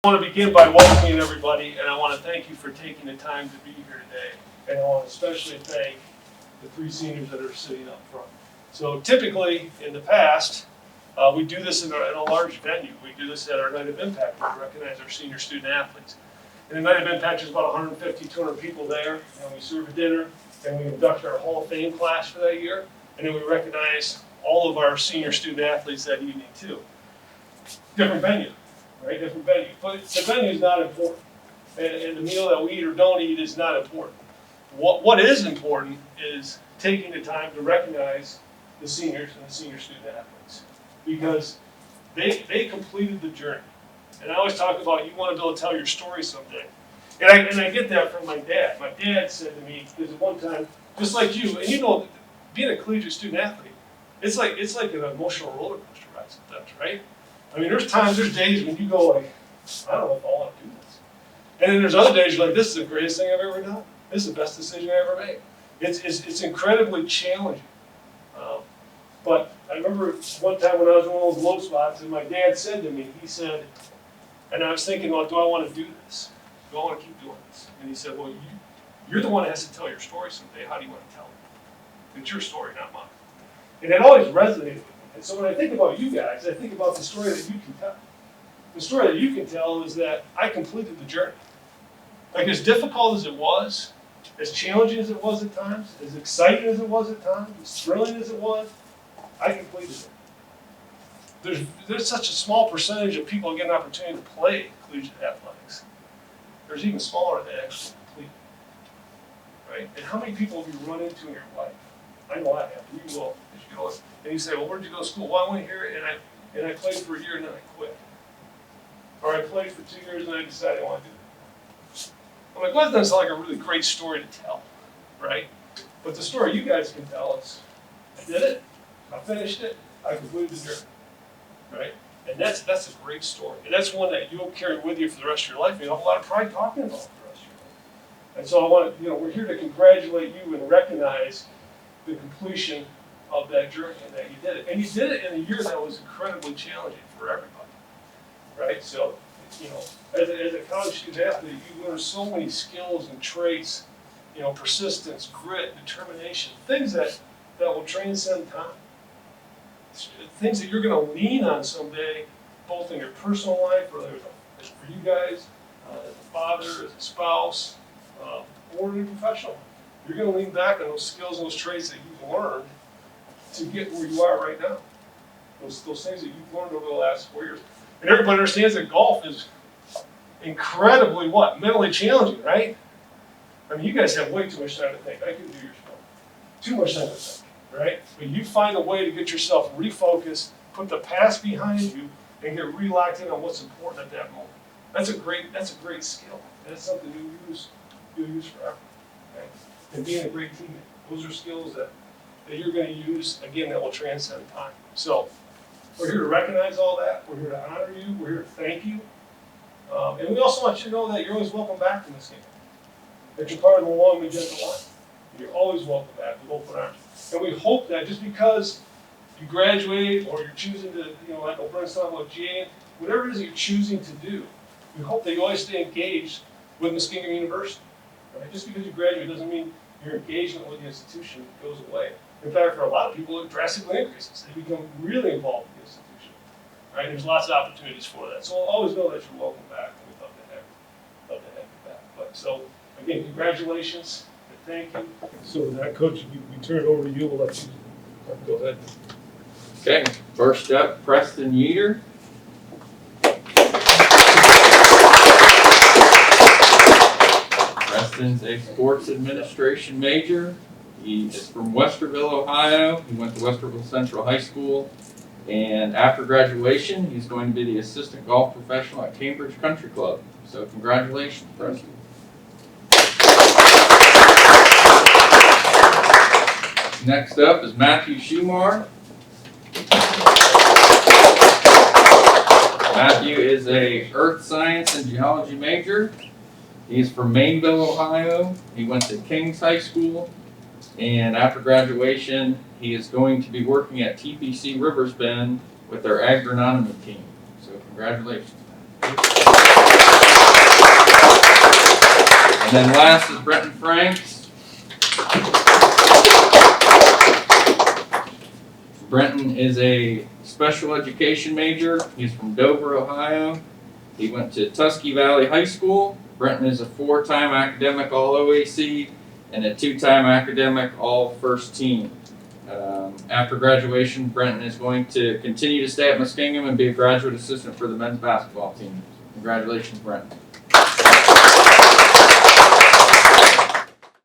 I want to begin by welcoming everybody, and I want to thank you for taking the time to be here today. And I want to especially thank the three seniors that are sitting up front. So typically, in the past, we do this in a large venue. We do this at our Night of Impact to recognize our senior student athletes. And the Night of Impact is about 150, 200 people there, and we serve a dinner, and we induct our Hall of Fame class for that year, and then we recognize all of our senior student athletes that evening too. Different venue. Right, different venue. But the venue is not important. And the meal that we eat or don't eat is not important. What is important is taking the time to recognize the seniors and the senior student athletes. Because they completed the journey. And I always talk about you want to be able to tell your story someday. And I get that from my dad. My dad said to me, because at one time, just like you, and you know, being a collegiate student athlete, it's like an emotional roller coaster ride sometimes, right? I mean, there's days when you go like, I don't know if I want to do this. And then there's other days you're like, this is the greatest thing I've ever done. This is the best decision I ever made. It's incredibly challenging. But I remember one time when I was in one of those low spots, and my dad said to me, he said, and I was thinking, well, do I want to do this? Do I want to keep doing this? And he said, well, you're the one that has to tell your story someday. How do you want to tell it? It's your story, not mine. And it always resonated with me. And so when I think about you guys, I think about the story that you can tell. The story that you can tell is that I completed the journey. Like as difficult as it was, as challenging as it was at times, as exciting as it was at times, as thrilling as it was, I completed it. There's such a small percentage of people who get an opportunity to play collegiate athletics. There's even smaller that actually complete it. Right? And how many people have you run into in your life? I know I have. You will. As you go, and you say, well, where'd you go to school? Well, I went here and I played for a year and then I quit. Or I played for 2 years and I decided I want to do that. I'm like, well, that doesn't sound like a really great story to tell, right? But the story you guys can tell is, I did it, I finished it, I completed the journey, right? And that's a great story. And that's one that you'll carry with you for the rest of your life. You have a lot of pride talking about it for the rest of your life. And so I want to, we're here to congratulate you and recognize the completion of that journey and that you did it. And you did it in a year that was incredibly challenging for everybody, right? So, as a college student athlete, you learn so many skills and traits, persistence, grit, determination, things that will transcend time. Things that you're going to lean on someday, both in your personal life, or for you guys, as a father, as a spouse, or in your professional life. You're going to lean back on those skills and those traits that you've learned to get where you are right now. Those things that you've learned over the last 4 years. And everybody understands that golf is incredibly mentally challenging, right? I mean, you guys have way too much time to think. I can do your sport. Too much time to think, right? But you find a way to get yourself refocused, put the past behind you, and get re-locked in on what's important at that moment. That's a great skill. That's something you'll use forever. Okay? And being a great teammate. Those are skills that you're going to use, again, that will transcend time. So we're here to recognize all that. We're here to honor you. We're here to thank you. And we also want you to know that you're always welcome back to Muskingum. That you're part of the long and gentle line. You're always welcome back with open arms. And we hope that just because you graduate or you're choosing to, like O'Brien's talking about GA, whatever it is that you're choosing to do, we hope that you always stay engaged with Muskingum University. Right? Just because you graduate doesn't mean your engagement with the institution goes away. In fact, for a lot of people, it drastically increases. They become really involved with the institution. Right? There's lots of opportunities for that. So we'll always know that you're welcome back, and we'd love to have you back. But so, again, congratulations, and thank you. So with that, Coach, we turn it over to you. We'll let you go ahead. Okay, first up, Preston Yeater. Preston's a sports administration major. He is from Westerville, Ohio. He went to Westerville Central High School. And after graduation, he's going to be the assistant golf professional at Cambridge Country Club. So congratulations, Preston. Next up is Matthew Schumar. Matthew is a earth science and geology major. He's from Maineville, Ohio. He went to King's High School. And after graduation, he is going to be working at TPC Rivers Bend with their agronomy team. So congratulations, Matt. And then last is Brenton Franks. Brenton is a special education major. He's from Dover, Ohio. He went to Tusky Valley High School. Brenton is a 4-time academic All-OAC and a 2-time academic All-First Team. After graduation, Brenton is going to continue to stay at Muskingum and be a graduate assistant for the men's basketball team. Congratulations, Brenton.